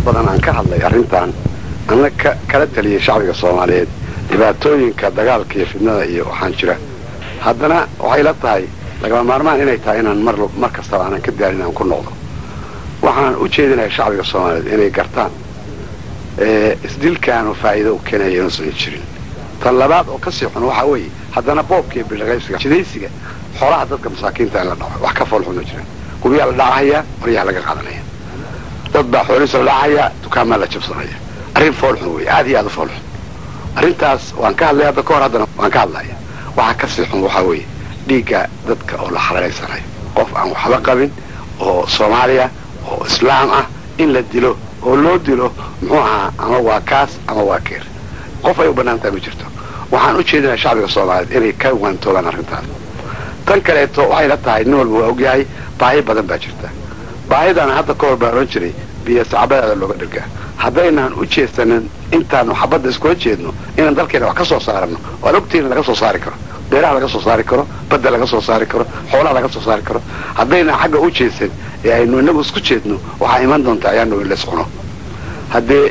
badan aan ka hadlay arrintan anna kala taliyay shacbiga Soomaaliyeed dhibaatooyinka dagaalka iyo fidnada iyo waxaan jira haddana waxay la tahay lagama maarmaan inay tahay inaan mar kasta aan ka daalin aan ku noqdo waxaan u jeedinayaa shacbiga Soomaaliyeed inay gartaan isdilkaan oo faa'iido u keenayo inuu soo jirin tan labaad oo ka sii xun waxa weeye haddana boobkii bilaqaysiga jidaysiga xoolaha dadka masaakiinta la dhaco wax ka foolxumo jira kuwiya la dhacaya wariyaha laga qaadanaya dad baa xoolihiisa la dhacaya dukaamada la jabsanaya arrin foolxun weeye aad iyo aad u foolxun arrintaas waan ka hadlay hadda ka hor haddana waan ka hadlaya waxa ka sii xun waxa weeye dhiigga dadka oo la xalaaleysanayo qof aan waxba qabin oo Soomaaliya oo islaam ah in la dilo oo loo dilo muxuu ahaa ama waa kaas ama waa keer qof ay u banaantahay ma jirto waxaan u jeedinayaa shacbiga Soomaaliyeed inay ka waantoobaan arrintaas tan kaleeto waxay la tahay nool waa ogyahay baahi badan baa jirta baahidan hadda ka hor baaran jiray biyo sacbada looga dhigay haddaynan u jeesanin intaan xabadda isku jeedno inaan dalkeena wax ka soo saarno oo ogtiin laga soo saari karo beeraha laga soo saari karo badda laga soo saari karo xoolaha laga soo saari karo haddaynan xagga u jeesan ee aynu inagu isku jeedno waxa iman doonta ayaanu la isquno haddii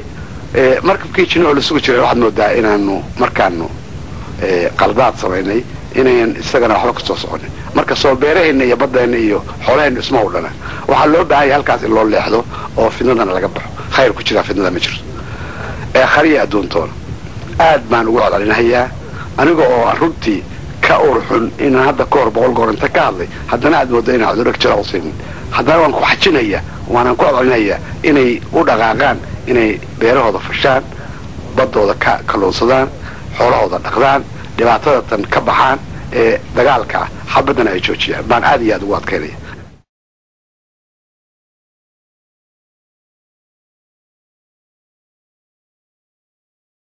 markabkii jino la sugu jiray waxaad moodaa inaanu markaanu qaldaad sameynay inayn isagana waxba ka soo soconin marka soo beeraheena iyo baddeena iyo xoolaheena isma u dhana waxa loo baahay halkaas in loo leexdo oo fidnadana laga baxo khayr ku jira fidnada ma jirto khariya adoontoona aad baan ugu codalinayaa aniga oo runtii ka urxun in hadda ka hor 100 goor inta ka hadlay haddana aad moodo inaan cudurka jira usin haddana waan ku xajinaya waan ku codalinayaa inay u dhaqaaqaan inay beerahooda fashaan badooda ka kalluunsadaan xoolahooda dhaqdaan dhibaatada tan ka baxaan ee dagaalka xabadana ay joojiyaan baan aad iyo aad ugu adkeynaya